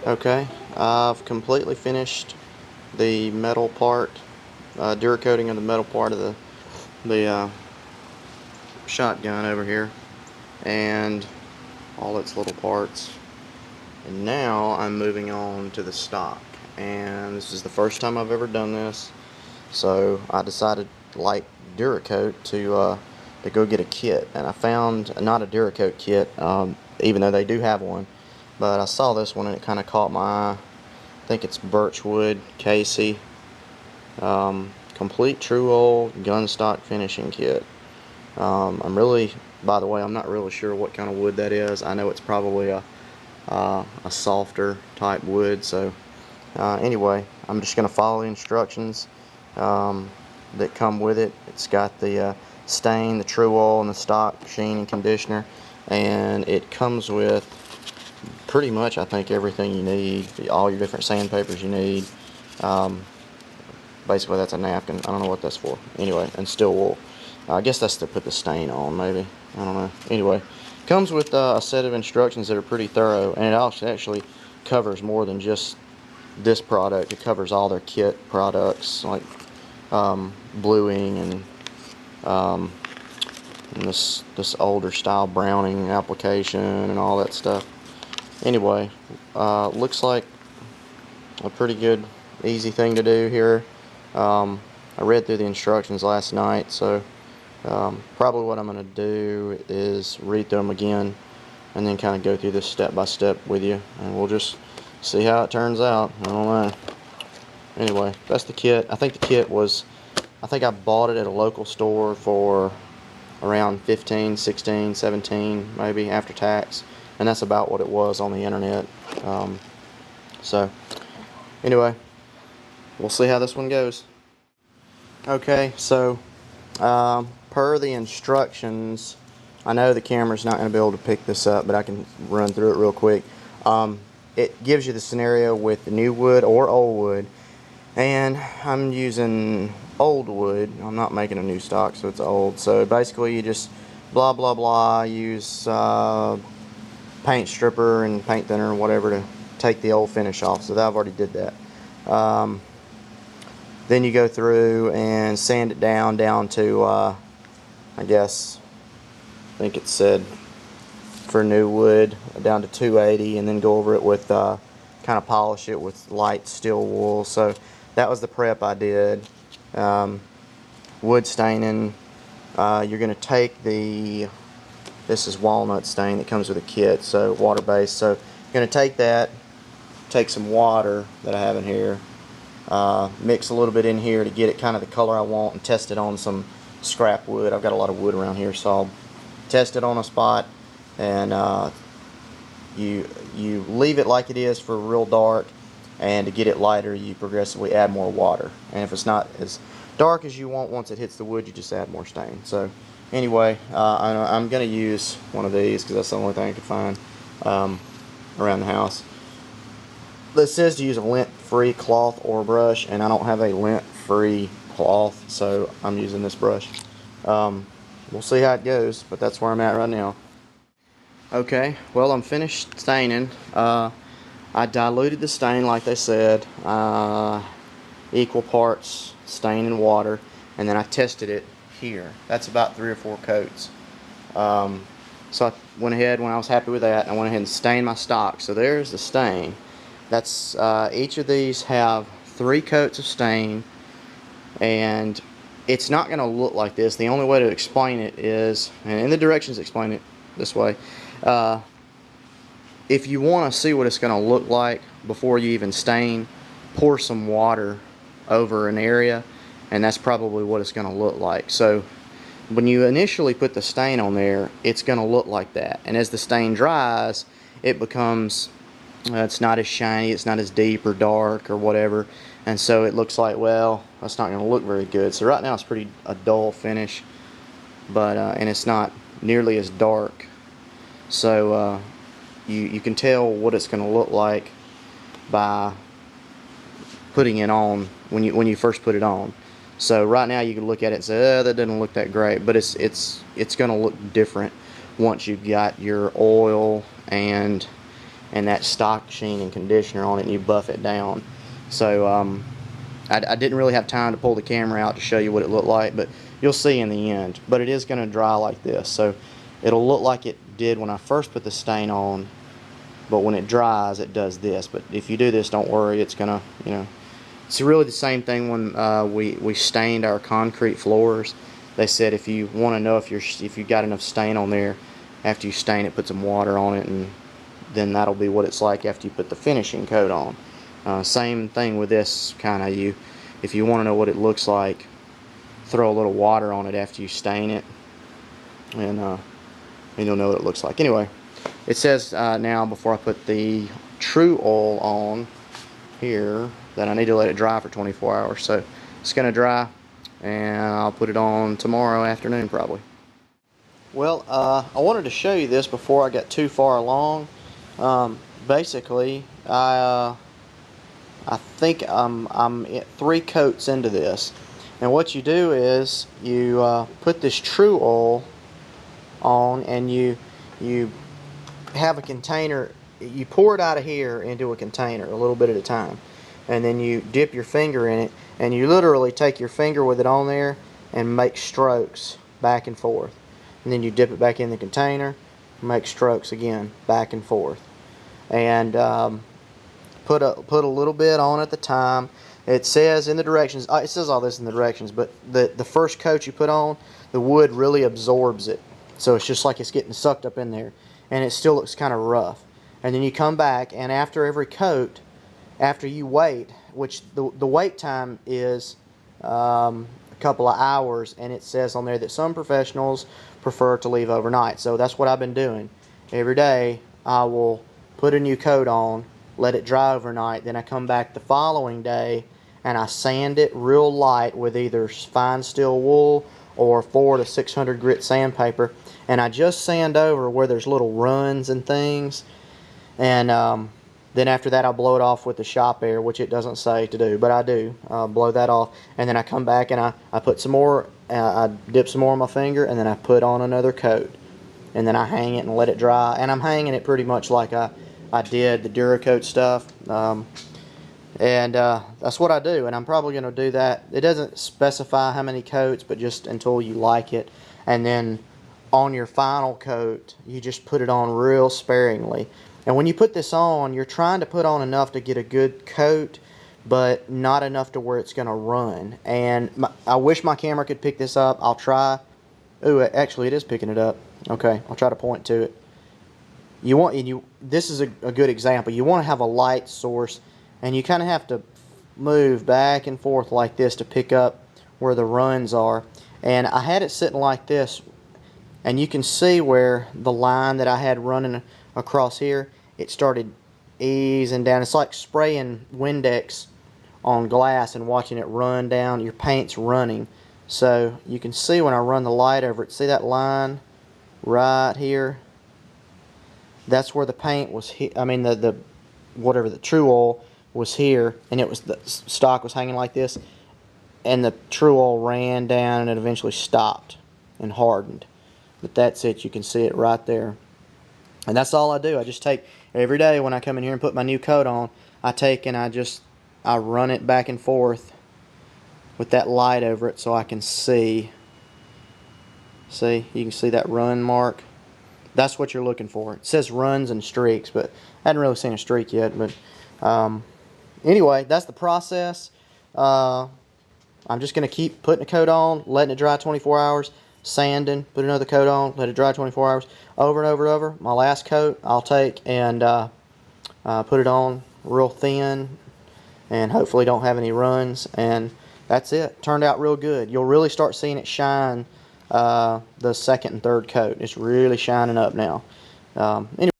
Okay, I've completely finished the metal part, Duracoating of the metal part of the shotgun over here, and all its little parts. And now I'm moving on to the stock, and this is the first time I've ever done this, so I decided, like Duracoat, to go get a kit. And I found not a Duracoat kit, even though they do have one, but I saw this one and it kind of caught my eye. I think it's Birchwood Casey, complete true oil gun stock finishing kit. By the way, I'm not really sure what kind of wood that is. I know it's probably a softer type wood. So anyway, I'm just going to follow the instructions that come with it. It's got the stain, the true oil, and the stock sheen and conditioner, and it comes with pretty much, I think, everything you need, all your different sandpapers you need. Basically, that's a napkin. I don't know what that's for. Anyway, and steel wool. I guess that's to put the stain on, maybe. I don't know. Anyway, comes with a set of instructions that are pretty thorough, and it actually covers more than just this product. It covers all their kit products, like bluing and this older style browning application and all that stuff. Anyway, looks like a pretty good, easy thing to do here. I read through the instructions last night, so probably what I'm going to do is read through them again and then kind of go through this step by step with you, and we'll just see how it turns out. I don't know. Anyway, that's the kit. I think the kit was, I think I bought it at a local store for around 15, 16, 17 maybe after tax, and that's about what it was on the internet. So anyway, we'll see how this one goes. Okay, so per the instructions, I know the camera's not going to be able to pick this up, but I can run through it real quick. It gives you the scenario with new wood or old wood, and I'm using old wood. I'm not making a new stock, so it's old. So basically you just blah blah blah, use paint stripper and paint thinner and whatever to take the old finish off. So that I've already did that. Then you go through and sand it down to I think it said for new wood down to 280, and then go over it with kind of polish it with light steel wool. So that was the prep I did. Wood staining, you're going to take this is walnut stain that comes with a kit, so water based. So you're going to take that, take some water that I have in here, mix a little bit in here to get it kind of the color I want, and test it on some scrap wood. I've got a lot of wood around here, so I'll test it on a spot, and you leave it like it is for real dark, and to get it lighter you progressively add more water, and if it's not as dark as you want once it hits the wood, you just add more stain. So anyway, I'm going to use one of these because that's the only thing I could find around the house. It says to use a lint-free cloth or brush, and I don't have a lint-free cloth, so I'm using this brush. We'll see how it goes, but that's where I'm at right now. Okay, well, I'm finished staining. I diluted the stain like they said, equal parts stain and water, and then I tested it here. That's about 3 or 4 coats. So I went ahead, when I was happy with that, I went ahead and stained my stock. So there's the stain. That's each of these have 3 coats of stain, and it's not going to look like this. The only way to explain it is, and in the directions explain it this way, if you want to see what it's going to look like before you even stain, pour some water over an area, and that's probably what it's going to look like. So when you initially put the stain on there, it's going to look like that, and as the stain dries, it becomes it's not as shiny, it's not as deep or dark or whatever, and so it looks like, well, that's not going to look very good. So right now it's pretty a dull finish, but and it's not nearly as dark. So you can tell what it's going to look like by putting it on when you first put it on. So right now you can look at it and say, that doesn't look that great, but it's going to look different once you've got your oil and and that stock sheen and conditioner on it, and you buff it down. So I didn't really have time to pull the camera out to show you what it looked like, but you'll see in the end. But it is going to dry like this, so it'll look like it did when I first put the stain on, but when it dries it does this. But if you do this, don't worry, it's gonna, you know, it's really the same thing when we stained our concrete floors. They said if you want to know if you got enough stain on there, after you stain it, put some water on it, and then that'll be what it's like after you put the finishing coat on. Same thing with this kind of, if you want to know what it looks like, throw a little water on it after you stain it, and you'll know what it looks like. Anyway, it says now, before I put the True Oil on here, that I need to let it dry for 24 hours. So it's going to dry, and I'll put it on tomorrow afternoon probably. Well, I wanted to show you this before I got too far along. Basically, I think I'm 3 coats into this, and what you do is you put this True Oil on, and you have a container. You pour it out of here into a container a little bit at a time, and then you dip your finger in it, and you literally take your finger with it on there and make strokes back and forth, and then you dip it back in the container, make strokes again back and forth, and put a little bit on at the time. It says in the directions, it says all this in the directions, but the first coat you put on, the wood really absorbs it, so it's just like it's getting sucked up in there, and it still looks kind of rough. And then you come back, and after every coat, after you wait, which the wait time is a couple of hours, and it says on there that some professionals prefer to leave overnight. So that's what I've been doing. Every day I will put a new coat on, let it dry overnight, then I come back the following day and I sand it real light with either fine steel wool or 400 to 600 grit sandpaper, and I just sand over where there's little runs and things, and then after that I'll blow it off with the shop air, which it doesn't say to do, but I do blow that off, and then I come back and I put some more, I dip some more on my finger, and then I put on another coat, and then I hang it and let it dry, and I'm hanging it pretty much like I did the Duracoat stuff, and that's what I do, and I'm probably going to do that. It doesn't specify how many coats, but just until you like it, and then on your final coat you just put it on real sparingly. And when you put this on, you're trying to put on enough to get a good coat, but not enough to where it's going to run. And I wish my camera could pick this up. I'll try. Ooh, actually it is picking it up. Okay, I'll try to point to it. This is a good example. You want to have a light source, and you kind of have to move back and forth like this to pick up where the runs are. And I had it sitting like this, and you can see where the line that I had running across here, it started easing down. It's like spraying Windex on glass and watching it run down. Your paint's running. So you can see when I run the light over it, see that line right here? That's where the paint was, the True Oil was here, and it was, the stock was hanging like this, and the True Oil ran down and it eventually stopped and hardened. But that's it, you can see it right there. And that's all I do. I just take, every day when I come in here and put my new coat on, I take and I run it back and forth with that light over it so I can see. See, you can see that run mark. That's what you're looking for. It says runs and streaks, but I hadn't really seen a streak yet. But anyway, that's the process. I'm just going to keep putting a coat on, letting it dry 24 hours, sanding, put another coat on, let it dry 24 hours, over and over and over. My last coat I'll take and put it on real thin, and hopefully don't have any runs, and that's it. Turned out real good. You'll really start seeing it shine the second and third coat. It's really shining up now. Anyway.